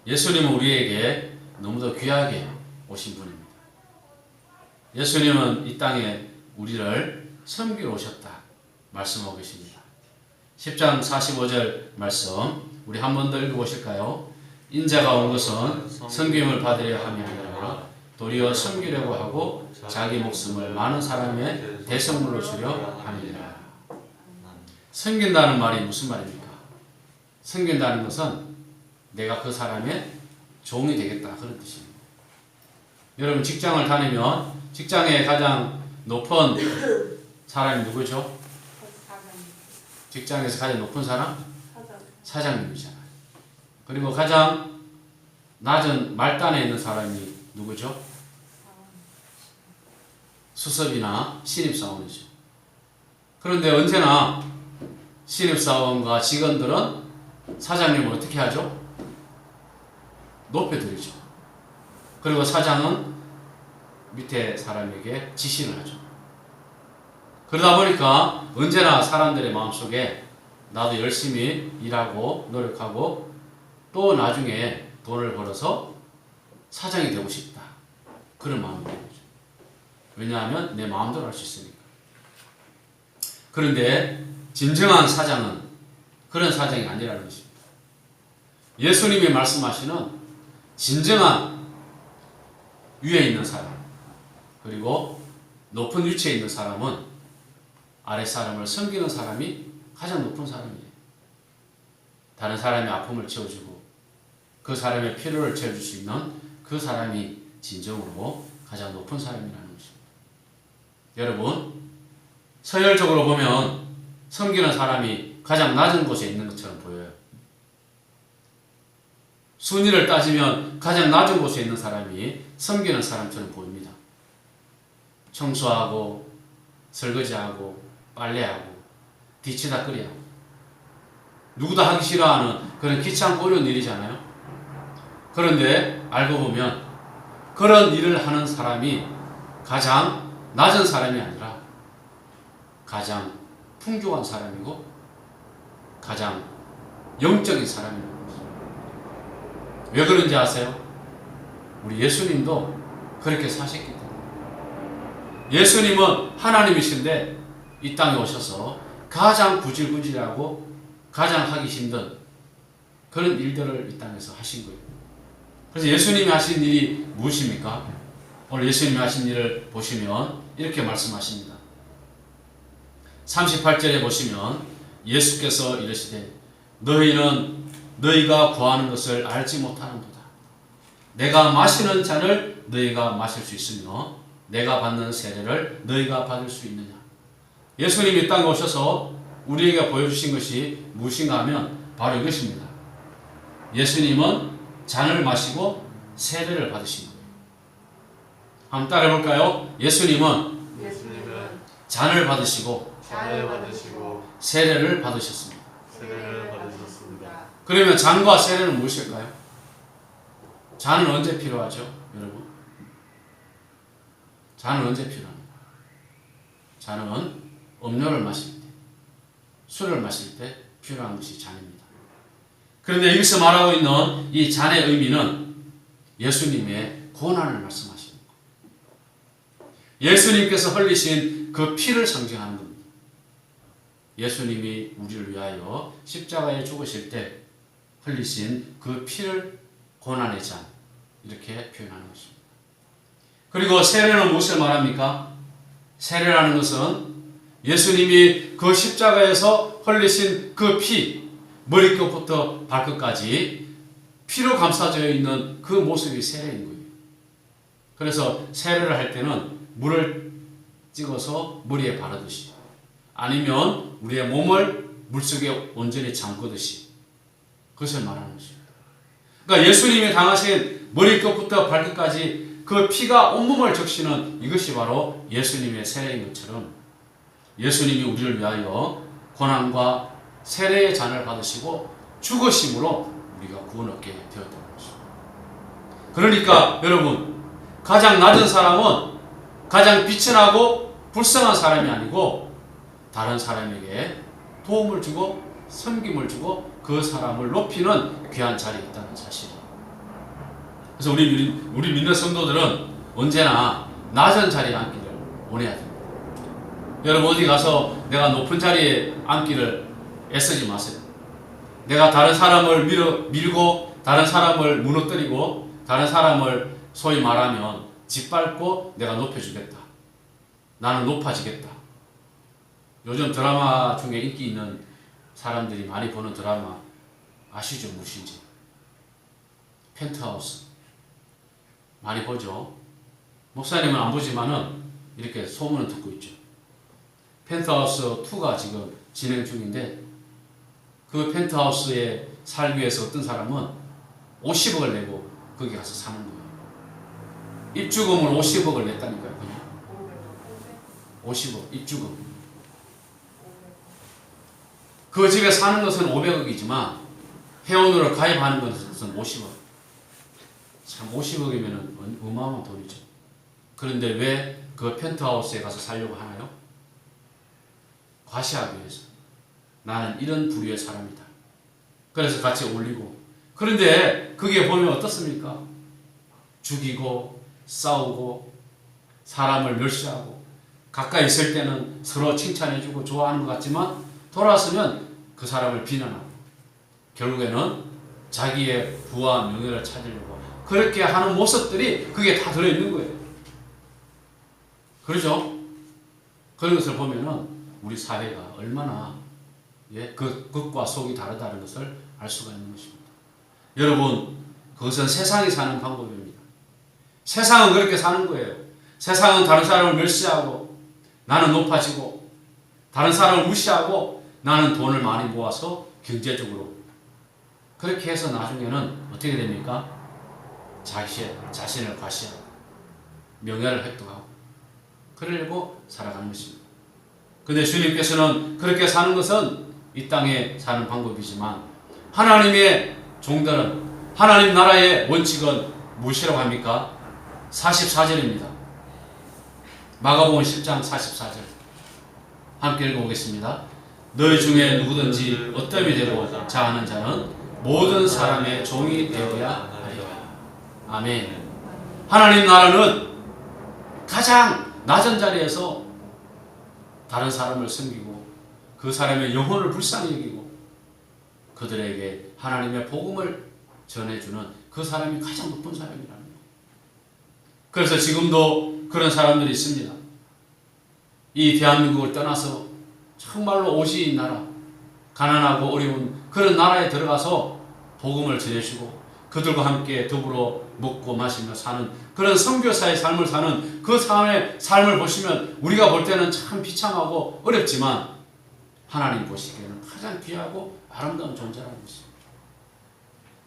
예수님은 우리에게 너무도 귀하게 오신 분입니다. 예수님은 이 땅에 우리를 섬기러 오셨다 말씀하고 계십니다. 10장 45절 말씀 우리 한 번 더 읽어보실까요? 인자가 온 것은 섬김을 받으려 함이 아니라 도리어 섬기려고 하고 자기 목숨을 많은 사람의 대성물로 주려 함이니라. 섬긴다는 말이 무슨 말입니까? 섬긴다는 것은 내가 그 사람의 종이 되겠다 그런 뜻입니다. 여러분 직장을 다니면 직장의 가장 높은 사람이 누구죠? 직장에서 가장 높은 사람? 사장님이잖아요. 그리고 가장 낮은 말단에 있는 사람이 누구죠? 수석이나 신입사원이죠. 그런데 언제나 신입사원과 직원들은 사장님을 어떻게 하죠? 높여드리죠. 그리고 사장은 밑에 사람에게 지시를 하죠. 그러다 보니까 언제나 사람들의 마음속에 나도 열심히 일하고 노력하고 또 나중에 돈을 벌어서 사장이 되고 싶다. 그런 마음이 되는 거죠. 왜냐하면 내 마음대로 할 수 있으니까. 그런데 진정한 사장은 그런 사장이 아니라는 것입니다. 예수님이 말씀하시는 진정한 위에 있는 사람 그리고 높은 위치에 있는 사람은 아래 사람을 섬기는 사람이 가장 높은 사람이에요. 다른 사람의 아픔을 채워주고 그 사람의 필요를 채워줄 수 있는 그 사람이 진정으로 가장 높은 사람이라는 것입니다. 여러분 서열적으로 보면 섬기는 사람이 가장 낮은 곳에 있는 것처럼 보여요. 순위를 따지면 가장 낮은 곳에 있는 사람이 섬기는 사람처럼 보입니다. 청소하고 설거지하고 빨래하고 뒤치다꺼리하고 누구도 하기 싫어하는 그런 귀찮고 어려운 일이잖아요. 그런데 알고 보면 그런 일을 하는 사람이 가장 낮은 사람이 아니라 가장 풍족한 사람이고 가장 영적인 사람입니다. 왜 그런지 아세요? 우리 예수님도 그렇게 사셨기 때문에. 예수님은 하나님이신데 이 땅에 오셔서 가장 구질구질하고 가장 하기 힘든 그런 일들을 이 땅에서 하신 거예요. 그래서 예수님이 하신 일이 무엇입니까? 오늘 예수님이 하신 일을 보시면 이렇게 말씀하십니다. 38절에 보시면 예수께서 이르시되 너희는 너희가 구하는 것을 알지 못하는도다. 내가 마시는 잔을 너희가 마실 수 있으며 내가 받는 세례를 너희가 받을 수 있느냐. 예수님이 이 땅에 오셔서 우리에게 보여주신 것이 무엇인가 하면 바로 이것입니다. 예수님은 잔을 마시고 세례를 받으신 거예요. 한번 따라해 볼까요? 예수님은 잔을 받으시고 세례를 받으셨습니다. 그러면 잔과 세례는 무엇일까요? 잔은 언제 필요하죠? 여러분? 잔은 언제 필요합니까? 잔은 음료를 마실 때, 술을 마실 때 필요한 것이 잔입니다. 그런데 여기서 말하고 있는 이 잔의 의미는 예수님의 고난을 말씀하시는 거예요. 예수님께서 흘리신 그 피를 상징하는 겁니다. 예수님이 우리를 위하여 십자가에 죽으실 때 흘리신 그 피를 고난의 잔 이렇게 표현하는 것입니다. 그리고 세례는 무엇을 말합니까? 세례라는 것은 예수님이 그 십자가에서 흘리신 그 피, 머리끝부터 발끝까지 피로 감싸져 있는 그 모습이 세례인 거예요. 그래서 세례를 할 때는 물을 찍어서 머리에 바르듯이 아니면 우리의 몸을 물속에 온전히 잠그듯이 그것을 말하는 것입니다. 그러니까 예수님이 당하신 머리끝부터 발끝까지 그 피가 온몸을 적시는 이것이 바로 예수님의 세례인 것처럼 예수님이 우리를 위하여 고난과 세례의 잔을 받으시고 죽으심으로 우리가 구원 얻게 되었다는 것입니다. 그러니까 여러분 가장 낮은 사람은 가장 빛이 나고 불쌍한 사람이 아니고 다른 사람에게 도움을 주고 섬김을 주고 그 사람을 높이는 귀한 자리에 있다는 사실이에요. 그래서 우리 믿는 성도들은 언제나 낮은 자리에 앉기를 원해야 됩니다. 여러분 어디 가서 내가 높은 자리에 앉기를 애쓰지 마세요. 내가 다른 사람을 밀고 다른 사람을 무너뜨리고 다른 사람을 소위 말하면 짓밟고 내가 높여주겠다. 나는 높아지겠다. 요즘 드라마 중에 인기 있는 사람들이 많이 보는 드라마 아시죠? 무엇인지. 펜트하우스. 많이 보죠. 목사님은 안 보지만은 이렇게 소문은 듣고 있죠. 펜트하우스 2가 지금 진행 중인데 그 펜트하우스에 살기 위해서 어떤 사람은 50억을 내고 거기 가서 사는 거예요. 입주금을 50억을 냈다니까요. 그냥 50억 입주금. 그 집에 사는 것은 500억이지만 회원으로 가입하는 것은 50억. 참 50억이면 어마어마한 돈이죠. 그런데 왜 그 펜트하우스에 가서 살려고 하나요? 과시하기 위해서. 나는 이런 부류의 사람이다. 그래서 같이 올리고. 그런데 그게 보면 어떻습니까? 죽이고 싸우고 사람을 멸시하고 가까이 있을 때는 서로 칭찬해주고 좋아하는 것 같지만 돌아서면 그 사람을 비난하고 결국에는 자기의 부와 명예를 찾으려고 그렇게 하는 모습들이 그게 다 들어있는 거예요. 그렇죠? 그런 것을 보면은 우리 사회가 얼마나 그 겉과 속이 다르다는 것을 알 수가 있는 것입니다. 여러분, 그것은 세상이 사는 방법입니다. 세상은 그렇게 사는 거예요. 세상은 다른 사람을 멸시하고 나는 높아지고 다른 사람을 무시하고 나는 돈을 많이 모아서 경제적으로 그렇게 해서 나중에는 어떻게 됩니까? 자신을 과시하고 명예를 획득하고 그러려고 살아가는 것입니다. 그런데 주님께서는 그렇게 사는 것은 이 땅에 사는 방법이지만 하나님의 종들은 하나님 나라의 원칙은 무엇이라고 합니까? 44절입니다. 마가복음 10장 44절 함께 읽어보겠습니다. 너희 중에 누구든지 어떠함이 되고 자하는 자는 모든 사람의 종이 되어야 하리라. 아멘. 하나님 나라는 가장 낮은 자리에서 다른 사람을 섬기고 그 사람의 영혼을 불쌍히 여기고 그들에게 하나님의 복음을 전해주는 그 사람이 가장 높은 사람이라는 거예요. 그래서 지금도 그런 사람들이 있습니다. 이 대한민국을 떠나서 정말로 오시인 나라, 가난하고 어려운 그런 나라에 들어가서 복음을 전해주고 그들과 함께 더불어 먹고 마시며 사는 그런 선교사의 삶을 사는 그 삶을 보시면 우리가 볼 때는 참 비참하고 어렵지만 하나님 보시기에는 가장 귀하고 아름다운 존재라는 것입니다.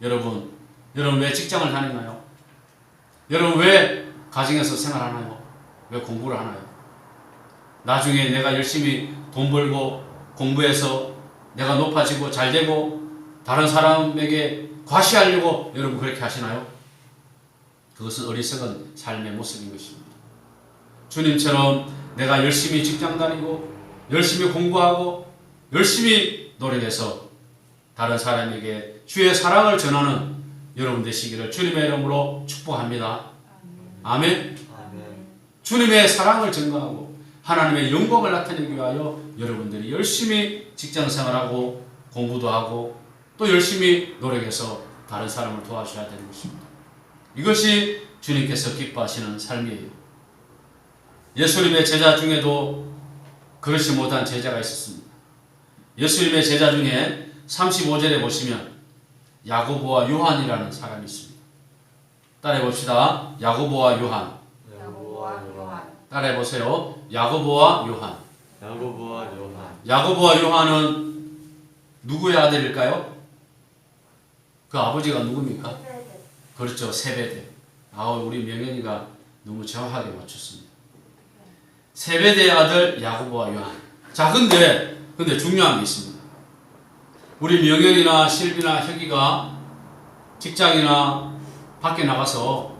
여러분 왜 직장을 다니나요? 여러분 왜 가정에서 생활하나요? 왜 공부를 하나요? 나중에 내가 열심히 돈 벌고 공부해서 내가 높아지고 잘되고 다른 사람에게 과시하려고 여러분 그렇게 하시나요? 그것은 어리석은 삶의 모습인 것입니다. 주님처럼 내가 열심히 직장 다니고 열심히 공부하고 열심히 노력해서 다른 사람에게 주의 사랑을 전하는 여러분 되시기를 주님의 이름으로 축복합니다. 아멘. 주님의 사랑을 전가하고 하나님의 영광을 나타내기 위하여 여러분들이 열심히 직장 생활하고 공부도 하고 또 열심히 노력해서 다른 사람을 도와줘야 되는 것입니다. 이것이 주님께서 기뻐하시는 삶이에요. 예수님의 제자 중에도 그렇지 못한 제자가 있었습니다. 예수님의 제자 중에 35절에 보시면 야고보와 요한이라는 사람이 있습니다. 따라해 봅시다. 야고보와 요한. 따라해 보세요. 야고보와 요한. 야고보와 요한은 누구의 아들일까요? 그 아버지가 누굽니까? 그렇죠. 세베대. 우리 명현이가 너무 정확하게 맞췄습니다. 세베대의 아들 야고보와 요한. 자, 근데 중요한 게 있습니다. 우리 명현이나 실비나 혁이가 직장이나 밖에 나가서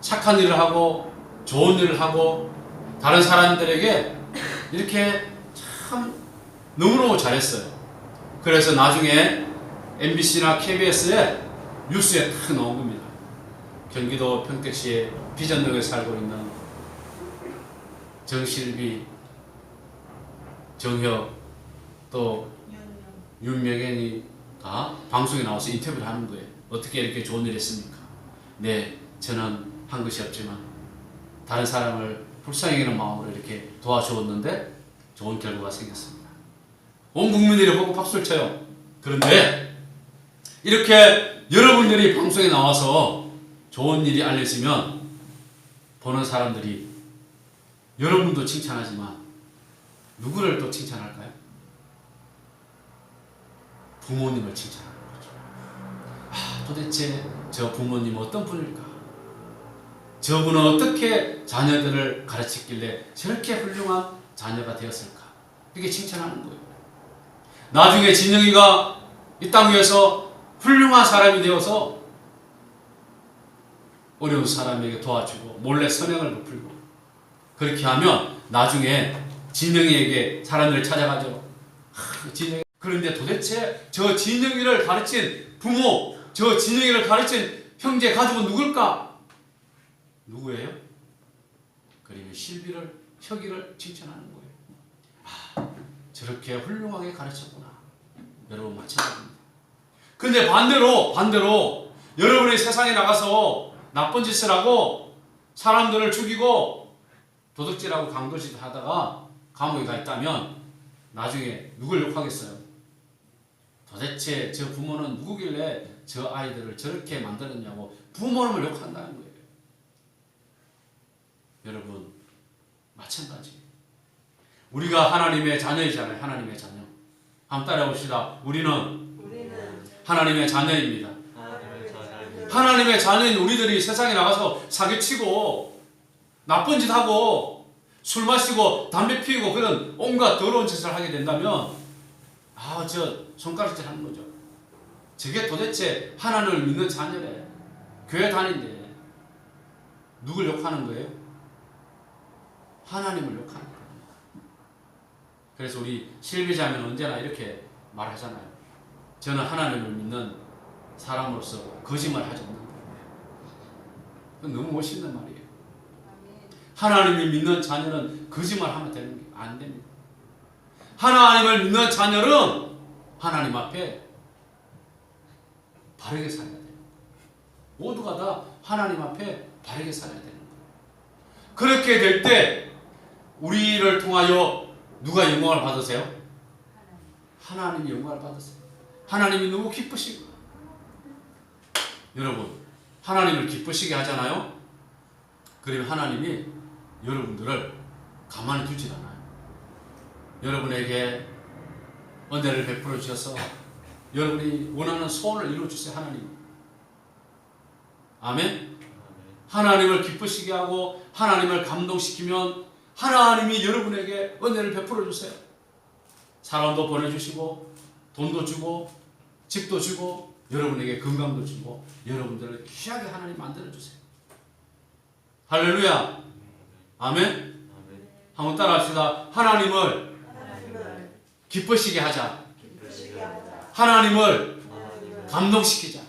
착한 일을 하고 좋은 일을 하고 다른 사람들에게 이렇게 참 너무너무 잘했어요. 그래서 나중에 MBC나 KBS에 뉴스에 탁 나온 겁니다. 경기도 평택시의 비전동에 살고 있는 정실비, 정혁, 또 윤명현이 다 방송에 나와서 인터뷰를 하는 거예요. 어떻게 이렇게 좋은 일 했습니까? 네, 저는 한 것이 없지만 다른 사람을 불쌍히 여기는 마음으로 이렇게 도와주었는데 좋은 결과가 생겼습니다. 온 국민들이 보고 박수를 쳐요. 그런데 이렇게 여러분들이 방송에 나와서 좋은 일이 알려지면 보는 사람들이 여러분도 칭찬하지만 누구를 또 칭찬할까요? 부모님을 칭찬하는 거죠. 도대체 저 부모님은 어떤 분일까? 저분은 어떻게 자녀들을 가르쳤길래 저렇게 훌륭한 자녀가 되었을까? 이렇게 칭찬하는 거예요. 나중에 진영이가 이 땅 위에서 훌륭한 사람이 되어서 어려운 사람에게 도와주고 몰래 선행을 베풀고 그렇게 하면 나중에 진영이에게 사람들을 찾아가죠. 진영이. 그런데 도대체 저 진영이를 가르친 부모, 저 진영이를 가르친 형제 가족은 누굴까? 누구예요? 그러면 실비를, 혁이를 칭찬하는 거예요. 저렇게 훌륭하게 가르쳤구나. 여러분 마찬가지입니다. 근데 반대로 여러분이 세상에 나가서 나쁜 짓을 하고 사람들을 죽이고 도둑질하고 강도질 하다가 감옥에 가 있다면 나중에 누굴 욕하겠어요? 도대체 저 부모는 누구길래 저 아이들을 저렇게 만들었냐고 부모님을 욕한다는 거예요. 여러분 마찬가지. 우리가 하나님의 자녀이잖아요. 하나님의 자녀. 한번 따라해봅시다. 우리는 하나님의 자녀입니다. 하나님의 자녀인 우리들이 세상에 나가서 사기치고 나쁜 짓 하고 술 마시고 담배 피우고 그런 온갖 더러운 짓을 하게 된다면 저 손가락질 하는 거죠. 저게 도대체 하나님을 믿는 자녀래. 교회 다니는데 누굴 욕하는 거예요? 하나님을 욕하는 거예요. 그래서 우리 실비자매는 언제나 이렇게 말하잖아요. 저는 하나님을 믿는 사람으로서 거짓말 하지 않는 거예요. 너무 멋있는 말이에요. 하나님을 믿는 자녀는 거짓말하면 되는 게 안 됩니다. 하나님을 믿는 자녀는 하나님 앞에 바르게 살아야 돼요. 모두가 다 하나님 앞에 바르게 살아야 되는 거예요. 그렇게 될 때 우리를 통하여 누가 영광을 받으세요? 하나님이 영광을 받으세요. 하나님이 너무 기쁘시고 여러분 하나님을 기쁘시게 하잖아요. 그러면 하나님이 여러분들을 가만히 두질 않아요. 여러분에게 은혜를 베풀어 주셔서 여러분이 원하는 소원을 이루어 주세요. 하나님. 아멘. 하나님을 기쁘시게 하고 하나님을 감동시키면 하나님이 여러분에게 은혜를 베풀어 주세요. 사람도 보내주시고 돈도 주고 집도 주고 여러분에게 건강도 주고 여러분들을 귀하게 하나님 만들어 주세요. 할렐루야. 아멘. 한번 따라합시다. 하나님을 기쁘시게 하자. 하나님을 감동시키자.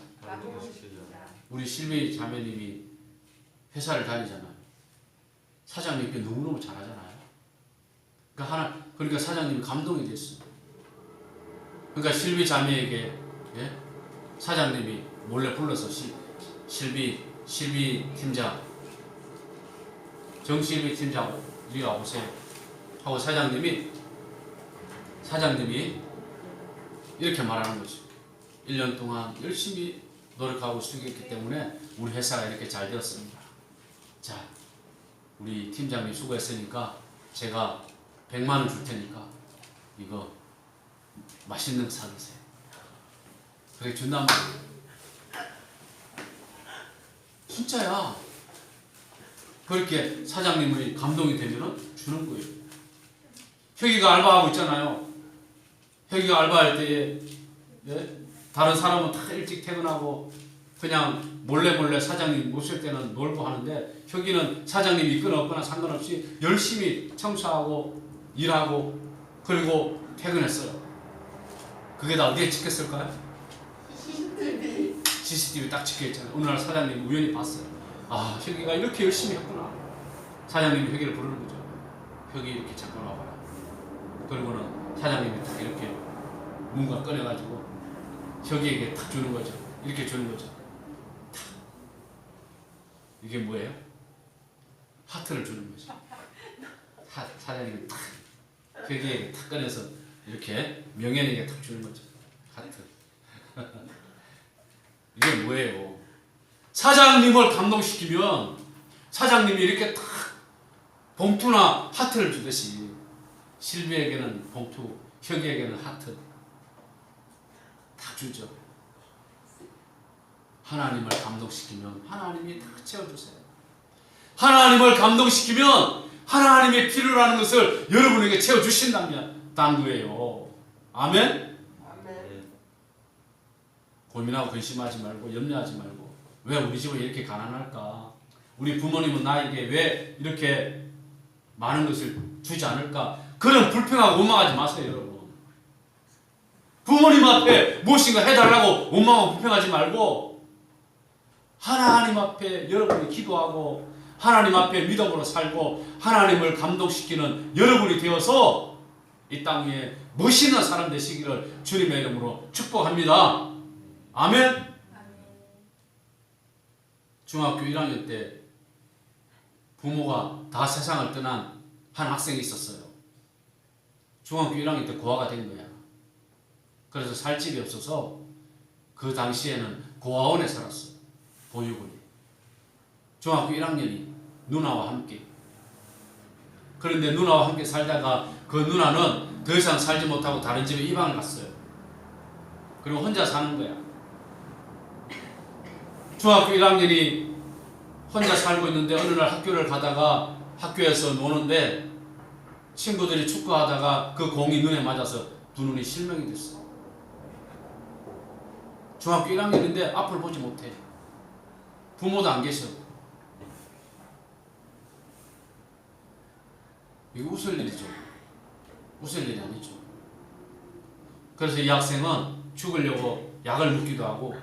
우리 실비 자매님이 회사를 다니잖아요. 사장님께 너무너무 잘하잖아요. 그러니까 사장님이 감동이 됐어요. 그러니까 실비 자매에게 사장님이 몰래 불러서 실비 팀장, 정실비 팀장 이리 와보세요 하고 사장님이 이렇게 말하는 거죠. 1년 동안 열심히 노력하고 수고했기 때문에 우리 회사가 이렇게 잘 되었습니다. 자, 우리 팀장님 수고했으니까 제가 100만 원 줄 테니까 이거 맛있는 거 사드세요. 그렇게 준단 말이에요. 진짜야. 그렇게 사장님이 감동이 되면 주는 거예요. 혁이가 알바하고 있잖아요. 혁이가 알바할 때에 다른 사람은 다 일찍 퇴근하고 그냥 몰래 사장님 모실 때는 놀고 하는데 혁이는 사장님이 있거나 없거나 상관없이 열심히 청소하고 일하고 그리고 퇴근했어요. 그게 다 어디에 찍혔을까요? CCTV 딱 찍혀있잖아요. 어느 날 사장님이 우연히 봤어요. 아, 혁이가 이렇게 열심히 했구나. 사장님이 혁이를 부르는 거죠. 혁이 이렇게 잠깐 와봐라. 그러고는 사장님이 딱 이렇게 뭔가 꺼내가지고 혁이에게 탁 주는 거죠. 이렇게 주는 거죠. 탁. 이게 뭐예요? 하트를 주는 거죠. 사장님이 탁 혁이에게 탁 꺼내서 이렇게 명현에게 탁 주는 거죠. 하트. 이게 뭐예요? 사장님을 감동시키면 사장님이 이렇게 탁 봉투나 하트를 주듯이 실비에게는 봉투, 혁이에게는 하트 다 주죠. 하나님을 감동시키면 하나님이 다 채워주세요. 하나님을 감동시키면 하나님의 필요로 하는 것을 여러분에게 채워주신다는 거예요. 아멘? 고민하고 근심하지 말고 염려하지 말고 왜 우리 집은 이렇게 가난할까? 우리 부모님은 나에게 왜 이렇게 많은 것을 주지 않을까? 그런 불평하고 원망하지 마세요, 여러분. 부모님 앞에 무엇인가 해달라고 원망하고 불평하지 말고 하나님 앞에 여러분이 기도하고 하나님 앞에 믿음으로 살고 하나님을 감동시키는 여러분이 되어서 이 땅 위에 멋있는 사람 되시기를 주님의 이름으로 축복합니다. 아멘. 중학교 1학년 때 부모가 다 세상을 떠난 한 학생이 있었어요. 중학교 1학년 때 고아가 된 거야. 그래서 살 집이 없어서 그 당시에는 고아원에 살았어요. 보육원에. 중학교 1학년이 누나와 함께. 그런데 누나와 함께 살다가 그 누나는 더 이상 살지 못하고 다른 집에 이방을 갔어요. 그리고 혼자 사는 거야. 중학교 1학년이 혼자 살고 있는데 어느 날 학교를 가다가 학교에서 노는데 친구들이 축구하다가 그 공이 눈에 맞아서 두 눈이 실명이 됐어. 중학교 1학년인데 앞을 보지 못해. 부모도 안 계셔. 이거 웃을 일이죠. 웃을 일이 아니죠. 그래서 이 학생은 죽으려고 약을 먹기도 하고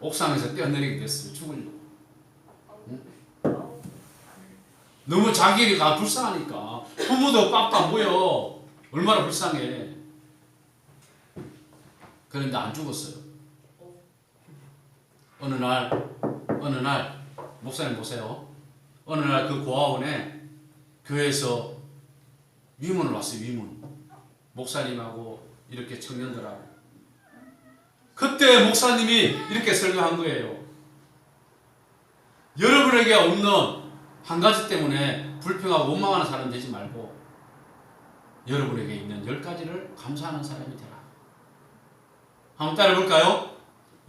옥상에서 뛰어내리게 됐어요. 죽으려고. 응? 너무 자기가 불쌍하니까. 부모도 빡도 안 보여. 얼마나 불쌍해. 그런데 안 죽었어요. 어느 날 목사님 보세요. 어느 날 그 고아원에 교회에서 위문을 왔어요. 위문. 목사님하고 이렇게 청년들하고. 그때 목사님이 이렇게 설교한 거예요. 여러분에게 없는 한 가지 때문에 불평하고 원망하는 사람 되지 말고 여러분에게 있는 10가지를 감사하는 사람이 되라. 한번 따라 볼까요?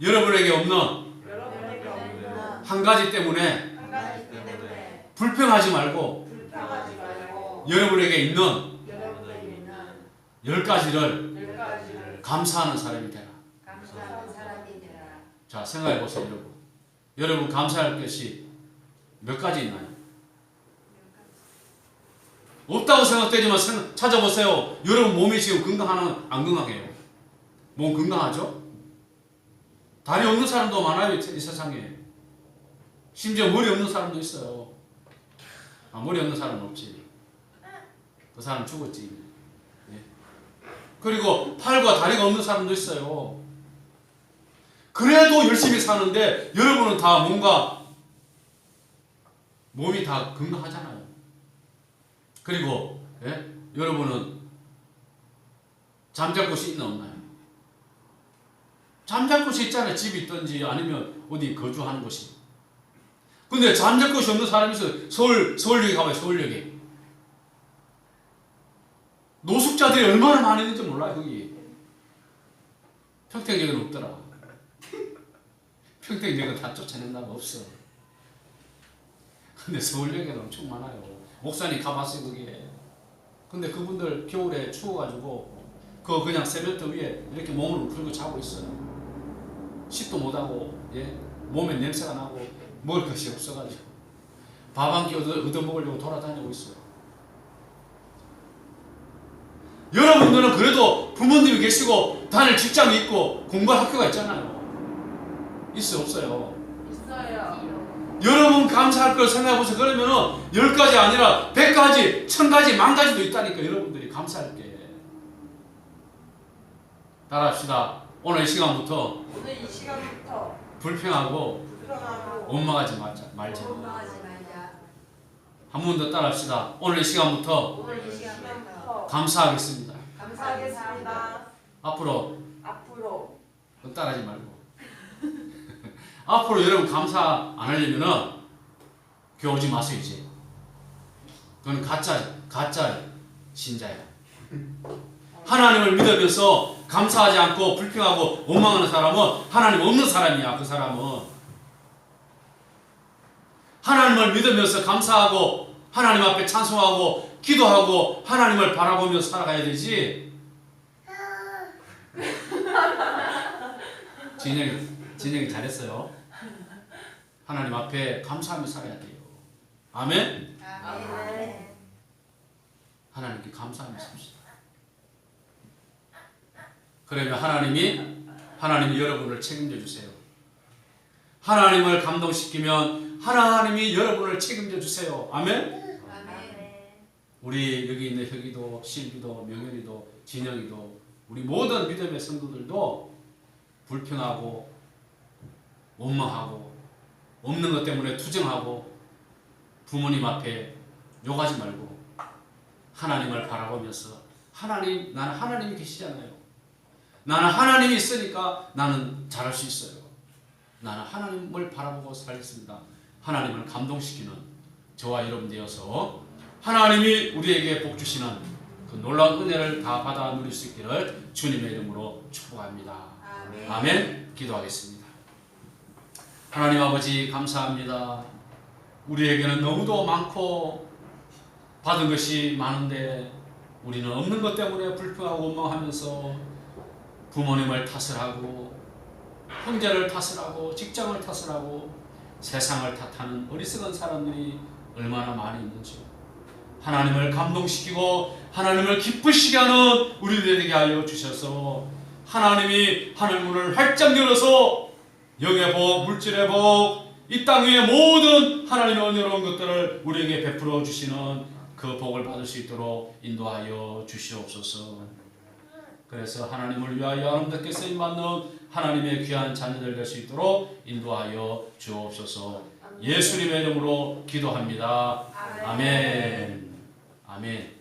여러분에게 없는 한 가지 때문에 불평하지 말고 여러분에게 있는 10가지를 감사하는 사람이 되라. 자, 생각해 보세요, 여러분. 여러분 감사할 것이 몇 가지 있나요? 없다고 생각되지만 찾아보세요. 여러분 몸이 지금 건강하나 안 건강해요? 몸 건강하죠? 다리 없는 사람도 많아요, 이 세상에. 심지어 머리 없는 사람도 있어요. 아, 머리 없는 사람은 없지. 그 사람 죽었지. 예. 그리고 팔과 다리가 없는 사람도 있어요. 그래도 열심히 사는데 여러분은 다 뭔가 몸이 다 건강하잖아요. 그리고 예? 여러분은 잠잘 곳이 있나 없나요? 잠잘 곳이 있잖아요. 집이 있든지 아니면 어디 거주하는 곳이. 근데 잠잘 곳이 없는 사람이 있어요. 서울역에 가봐요. 서울역에. 노숙자들이 얼마나 많이 있는지 몰라요. 거기. 평택역은 없더라. 평택역은 다 쫓아낸다고 없어. 근데 서울역에는 엄청 많아요. 목사님 가봤어요. 거기에. 근데 그분들 겨울에 추워가지고 그거 그냥 세면대 위에 이렇게 몸을 풀고 자고 있어요. 씻도 못하고 예? 몸에 냄새가 나고 먹을 것이 없어가지고 밥 한 끼 얻어먹으려고 돌아다니고 있어요. 여러분들은 그래도 부모님이 계시고 다닐 직장이 있고 공부할 학교가 있잖아요. 있어요, 없어요? 있어요. 여러분 감사할 걸 생각해보세요. 그러면은 10가지 아니라 100가지, 1000가지, 10,000가지도 있다니까. 여러분들이 감사할 게. 따라합시다. 오늘 이 시간부터 오늘 이 시간부터 불평하고 불평하고 원망하지 말자. 원망하지 말자. 한 번 더 따라합시다. 오늘 이 시간부터 오늘 이 시간부터 감사하겠습니다. 감사하겠습니다. 앞으로 앞으로 따라하지 말고. 앞으로 여러분 감사 안 하려면은 교회 오지 마세요 이제. 그건 가짜 신자야. 하나님을 믿으면서 감사하지 않고 불평하고 원망하는 사람은 하나님 없는 사람이야. 그 사람은 하나님을 믿으면서 감사하고 하나님 앞에 찬송하고 기도하고 하나님을 바라보며 살아가야 되지. 진영이 잘했어요. 하나님 앞에 감사하며 살아야 돼요. 아멘. 아멘. 하나님께 감사하며 삽시다. 그러면 하나님이 여러분을 책임져 주세요. 하나님을 감동시키면 하나님이 여러분을 책임져 주세요. 아멘. 아멘. 우리 여기 있는 혁이도, 실비도, 명현이도, 진영이도, 우리 모든 믿음의 성도들도 불평하고 원망하고 없는 것 때문에 투정하고 부모님 앞에 욕하지 말고 하나님을 바라보면서 나는 하나님이 계시잖아요. 나는 하나님이 있으니까 나는 잘할 수 있어요. 나는 하나님을 바라보고 살겠습니다. 하나님을 감동시키는 저와 여러분 되어서 하나님이 우리에게 복 주시는 그 놀라운 은혜를 다 받아 누릴 수 있기를 주님의 이름으로 축복합니다. 아멘. 아멘. 기도하겠습니다. 하나님 아버지 감사합니다. 우리에게는 너무도 많고 받은 것이 많은데 우리는 없는 것 때문에 불평하고 원망하면서 부모님을 탓을 하고 형제를 탓을 하고 직장을 탓을 하고 세상을 탓하는 어리석은 사람들이 얼마나 많이 있는지요. 하나님을 감동시키고 하나님을 기쁘시게 하는 우리들이 되게 하여 주셔서 하나님이 하늘문을 활짝 열어서 영의 복, 물질의 복, 이 땅 위의 모든 하나님의 은혜로운 것들을 우리에게 베풀어 주시는 그 복을 받을 수 있도록 인도하여 주시옵소서. 그래서 하나님을 위하여 아름답게 쓰임받는 하나님의 귀한 자녀들 될 수 있도록 인도하여 주옵소서. 예수님의 이름으로 기도합니다. 아멘. 아멘.